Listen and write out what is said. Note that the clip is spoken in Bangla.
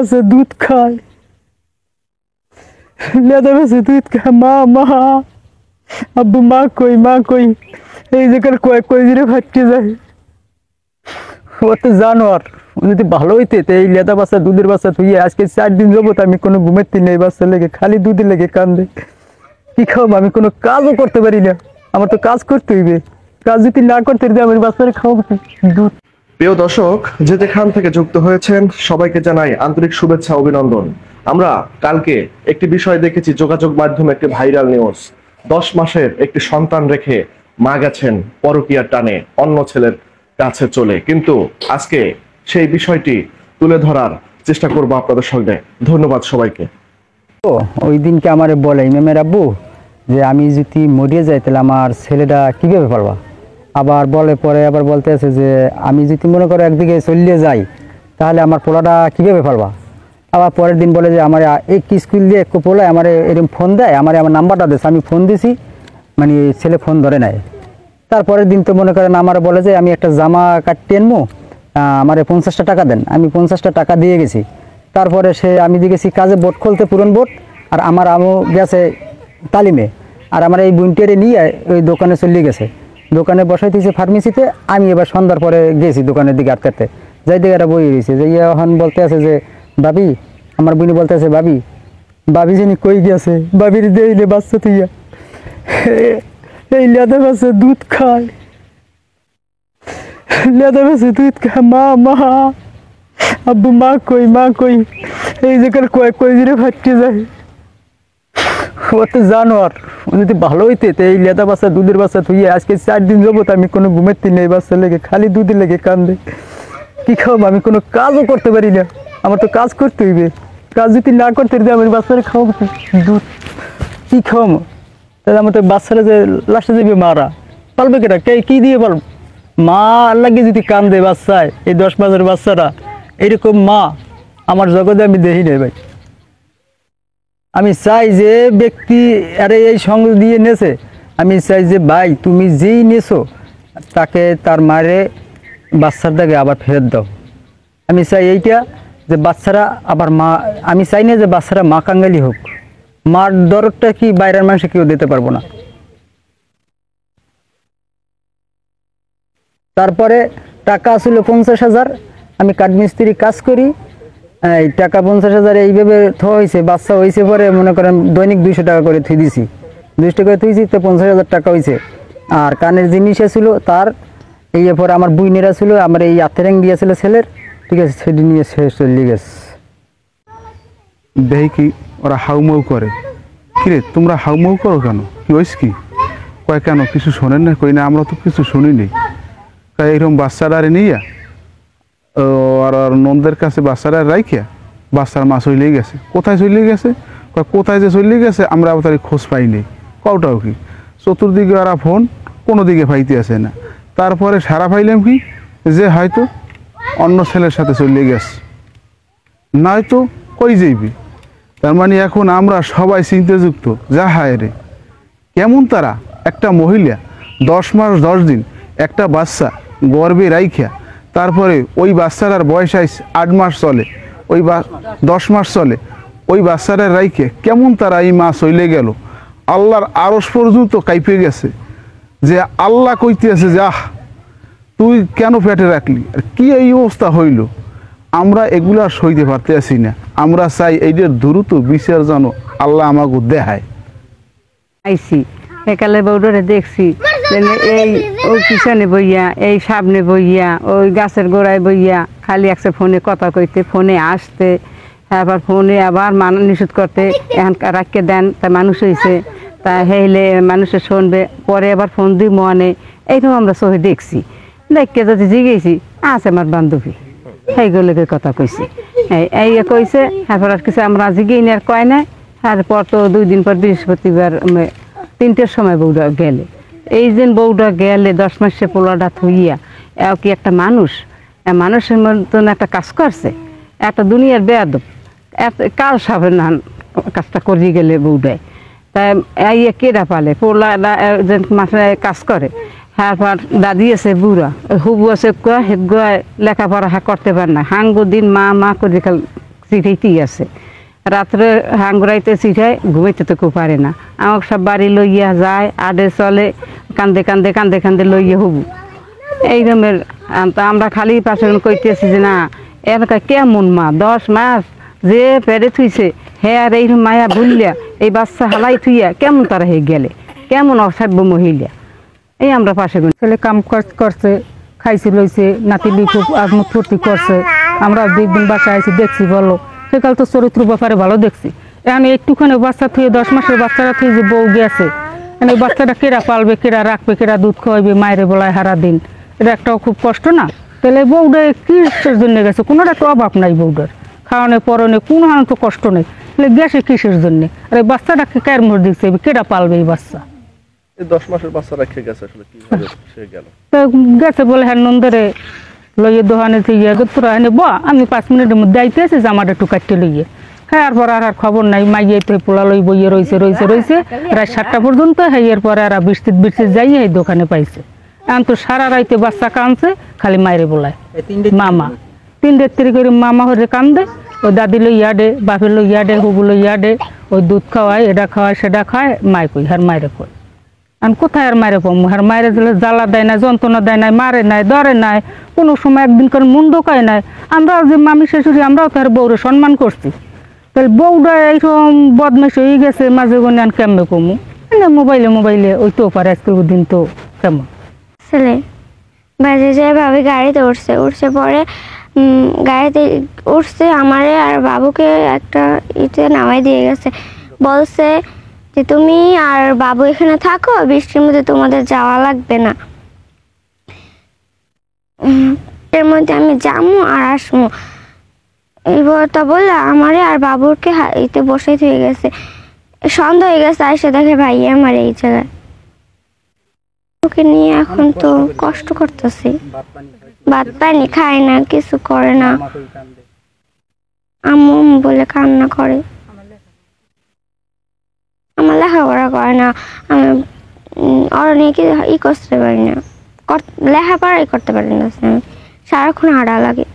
আছে দুধ খায়, লেদা বেছে দুধ খায়। মা মা আব্বু মা কই মা কই, এই জায়গার কয়েক দিনে ফাটতে যায়। ও তো জানোয়ার, যদি ভালো হইতে এই লেদা বাচ্চা দুধের বাচ্চা তুই আজকে 4 দিন যাবত আমি কোনো ঘুমাইতে নেই, বাচ্চা লেগে খালি দুধের লেগে কান্দে। কি খাবো, আমি কোনো কাজও করতে পারি না, আমার তো কাজ করতে হইবে। কাজ যদি না করতে দিই আমি বাচ্চারা খাওয়াবো দুধ। প্রিয় দর্শক, যে যেখান থেকে যুক্ত হয়েছেন সবাইকে জানাই আন্তরিক শুভেচ্ছা অভিনন্দন। আমরা কালকে একটি বিষয় দেখেছি, যোগাযোগ মাধ্যমে একটি ভাইরাল নিউজ। 10 মাসের একটি সন্তান রেখে মা গেছেন পরকীয়ার টানে অন্য ছেলের কাছে চলে। কিন্তু আজকে সেই বিষয়টি তুলে ধরার চেষ্টা করবো আপনাদের সঙ্গে। ধন্যবাদ সবাইকে। ওই দিনকে আমারে বলে ইমামের আব্বু যে আমি যদি মরিয়ে যাই তাহলে আমার ছেলেটা কীভাবে পারবা। আবার বলে পরে আবার বলতে আছে যে আমি যদি মনে করো একদিকে চলিয়ে যাই তাহলে আমার পোলাটা কীভাবে পারবা। আবার পরের দিন বলে যে আমার এই স্কুল দিয়ে একটু পোলায় আমার এরকম ফোন দেয়, আমার নাম্বারটা দিয়েছে, আমি ফোন দিছি, মানে ছেলে ফোন ধরে নেয়। তারপরের দিন তো মনে করেন আমার বলে যে আমি একটা জামা কাটতে আনবো, আমার 50টা টাকা দেন। আমি 50টা টাকা দিয়ে গেছি। তারপরে আমি দিয়ে গেছি কাজে বোট খুলতে, পুরন বোট, আর আমার আমু গেছে তালিমে, আর আমার এই বোনটিরে নিয়ে ওই দোকানে চলে গেছে। দোকানে বসাই দিয়েছে ফার্মেসিতে। আমি এবার সন্ধ্যার পরে গেছি দোকানের দিকে আটকাতে, যাই দিকে একটা বই রয়েছে যে এখন বলতে আছে যে ভাবি, আমার বোনি বলতে আছে ভাবি যিনি কই গেছে, ভাবির দেইলে বাচ্চা তুইয়া এই লেদা বাচ্চা দুধ খায়, লেদা বাচ্চা দুধ খায়। মা মা আব্বু মা কই মা কই, এই জায়গার কয়েক দিনে ফাটতে যায়। ও তো জানোয়ার, যদি ভালো হইতে এই লেদা বাচ্চা দুধের বাচ্চা তুই আজকে 4 দিন যাবত আমি কোনো ঘুমাইতে নেই, বাচ্চা লেগে খালি দুধের লেগে কান্দে। কি খাবো, আমি কোনো কাজও করতে পারি না, আমার তো কাজ করতে হইবে। কাজ যদি না করতে দিই আমি বাচ্চারা খাওয়াবো দুধ। কি খাওয়াবো, তাহলে আমার তো বাচ্চারা যে লাস্টে যাবে মারা পালবে কেটা, কি দিয়ে পালব। মা লাগে যদি কান্দে বাচ্চায়, এই 10 মাসের বাচ্চারা, এরকম মা আমার জগতে আমি দেখি নাই ভাই। আমি চাই যে ব্যক্তি আরে এই সঙ্গ দিয়ে নেছে, আমি চাই যে ভাই তুমি যেই নেছো তাকে তার মারে বাচ্চাটাকে আবার ফেরত দাও। আমি চাই এইটা যে বাচ্চারা আবার মা, আমি চাই না যে বাচ্চারা মা কাঙ্গালি হোক। মার দরদটা কি বাইরের মানুষে কেউ দিতে পারবো না। তারপরে টাকা আসলে 50,000, আমি কাঠমিস্ত্রি কাজ করি, এই টাকা 50,000 এইভাবে থোয়া হয়েছে। বাচ্চা হয়েছে পরে মনে করেন দৈনিক 200 টাকা করে থুই দিছি, 200 টাকা থুইছি, তো 50,000 টাকা হয়েছে। আর কানের জিনিস ছিল তার, এই পরে আমার বুইনেরা ছিল, আমার এই আথেরেং দিয়েছিল ছেলের, ঠিক আছে, সেটি নিয়ে শেষ চলে গেছে। দেখি কি ওরা হাউমাউ করে, কিরে তোমরা হাউমাউ করো কেন, কি হয়েছে কি? কয় কেন কিছু শোনেন না? কই না আমরা তো কিছু শুনিনি। কয় এইরকম বাচ্চারা নিয়ে আর নন্দের কাছে বাচ্চারা রাইখিয়া বাচ্চার মা চলে গেছে। কোথায় চলে গেছে? কোথায় যে চলে গেছে আমরা আবার খোঁজ পাইনি। কওটাও কি চতুর্দিকে ওরা ফোন, কোনো দিকে পাইতে আসে না। তারপরে সারা পাইলাম কি যে হয়তো অন্য ছেলের সাথে চলে গেছে, নয়তো কই যাইবি। তার মানে এখন আমরা সবাই চিন্তাযুক্ত, যা হায় রে কেমন তারা একটা মহিলা 10 মাস 10 দিন একটা বাচ্চা গর্ভে রাইখিয়া, তারপরে ওই বাচ্চাটার বয়স 8 মাস চলে, ওই 10 মাস চলে, ওই বাচ্চাটার রাইখে কেমন তারা এই মা চলে গেল। আল্লাহর আরশ পর্যন্ত কাইপে গেছে যে আল্লাহ কইতে আছে যে আহ তুই কেন পেটে রাখলি, আর কি এই অবস্থা হইল। আমরা এগুলা সইতে পারতে আসি না। আমরা চাই এইটার দ্রুত বিচার যেন আল্লাহ আমাকে দেখায়। আইসি একালে বউডরে দেখছি এই ওই পিছনে বইয়া, এই সামনে বইয়া, ওই গাছের গোড়ায় বইয়া খালি একটা ফোনে কথা কইতে, ফোনে আসতে, আবার ফোনে আবার নিষেধ করতে, এখন রাখকে দেন তা মানুষ হয়েছে, তা হেইলে মানুষে শুনবে, পরে আবার ফোন দিই মনে। এইরকম আমরা সহি দেখছি। দেখকে যদি জিগেছি আছে আমার বান্ধবী, সেইগুলোকে কথা কইছি, এই কইছে। তারপর আর কিছু আমরা জিগেই আর কয় নাই। তারপর তো 2 দিন পর বৃহস্পতিবার 3টের সময় বউটা গেলে, এই যে বউটা গেলে 10 মাসে পোলাটা থইয়া কি একটা মানুষের মতন একটা কাজ করছে, একটা দুনিয়ার বেয়াদব, কাল সাবেন কাজটা করিয়ে গেলে বউটায়। তাই এই কেডা পালে পোলা মাথায় কাজ করে। তারপর দাদি আছে বুড়া, হুবু আছে লেখাপড়া করতে পারে না, হাঙ্গো দিন মা করে চিঠাইতেই আছে। রাত্রে হাঙ্গুরাইতে চিঠায়, ঘুমাইতে তো কেউ পারে না। আমাকে সব বাড়ি লইয়া যায়, আডে চলে, কান্দে কান্দে কান্দে কান্দে লইয়া হবু এই রকমের। আমরা খালি পাশে কইতেছি যে না এলাকা কেমন মা 10 মাস যে পেরে থুইছে হে আর এই মায়া ভুলিয়া এই বাচ্চা হালাই থুইয়া কেমন তারা হয়ে গেলে, কেমন অসাধ্য মহিলা। এই আমরা পাশে ছেলে কাম কাজ করছে, খাইছে লইছে, নাতিলি খুব আজমত ফুর্তি করছে। আমরা দিন বাসায় আইছি দেখছি, বলো সেকাল তো চরিত্র ব্যাপারে ভালো দেখছি। এখন একটুখানি বাচ্চা থুয়ে 10 মাসের বাচ্চারা থুয়ে যে বউ গেছে, এই বাচ্চাটা কেরা পালবে, কেরা রাখবে, কেরা দুধ খাওয়াইবে, মায়ের বেলায় হারা দিন, এটা একটাও খুব কষ্ট না? তাহলে বউটা কিসের জন্য গেছে? কোনোটা তো অভাব নাই বউটার, খাওয়ানো পরনে কোনো হান তো কষ্ট নেই, তাহলে গেছে কিসের জন্য? আর এই বাচ্চাটাকে কার মোড় দিচ্ছে, কেরা পালবে এই বাচ্চা? এই 10 মাসের বাচ্চা রেখে গেছে, আসলে কিভাবে সে গেল? তো গেছে বলে হ্যাঁ নন্দরে লইয়ে দোকানে থেকে তোরা এনে ব আমি 5 মিনিটের মধ্যে আইতেছি, জামাটা একটু কাটতে লইয়ে। হ্যাঁ এরপর আর খবর নাই, মাইয়ে তো পোলা লই বইয়ে রয়েছে রয়েছে রয়েছে রাত 7টা পর্যন্ত। হ্যাঁ এরপরে আর বৃষ্টি যাই এই দোকানে পাইছে। এখন তো সারা রাইতে বাচ্চা কানছে, খালি মায়েরে বলায় মামা। 3 করে মামা হরে কান্দে, ওই দাদি লইয়া দে, বাপের লইয়া দে, হুবু লইয়া দে, ওই দুধ খাওয়ায়, এটা খাওয়ায়, সেটা খায়, মায় কই হার মায়েরে কই। আর কোথায় আর মায়ের পাবো? আর মায়ের দিলে জ্বালা দেয় না, যন্ত্রণা দেয় নাই, মারে নাই, ধরে নাই, কোনো সময় একদিন করে মন ঢোকায় নাই। আমরাও যে মামি শাশুড়ি, আমরাও তো আর বউরে সম্মান করছি। তাহলে বউটা এইরকম বদমাইশ হয়ে গেছে মাঝে গনে, আর কেমনে কমু? মোবাইলে মোবাইলে ওই তো পারে আজকের দিন তো কেমন ছেলে বাজে যায়, ভাবি গাড়িতে উঠছে পরে গাড়িতে উঠছে আমারে আর বাবুকে একটা ইতে নামাই দিয়ে গেছে, বলছে যে তুমি আর বাবু এখানে থাকো, বৃষ্টির মধ্যে তোমাদের যাওয়া লাগবে না, এর মধ্যে আমি যাবো আর আসবো। এই বলটা বললে আমারে আর বাবুকে ইতে বসে থেকে গেছে। সন্ধ্যা হয়ে গেছে, এসে দেখে ভাই আমার এই জায়গায়। ওকে নিয়ে এখন তো কষ্ট করতেছি, ভাত পানি খায় না, কিছু করে না, আম্মু বলে কান্না করে, আমার লেখাপড়া করে না, আমি ওরা নিয়ে কি করতে পারি না, লেখাপড়াই করতে পারি না, আমি সারাক্ষণ হাঁটা লাগে।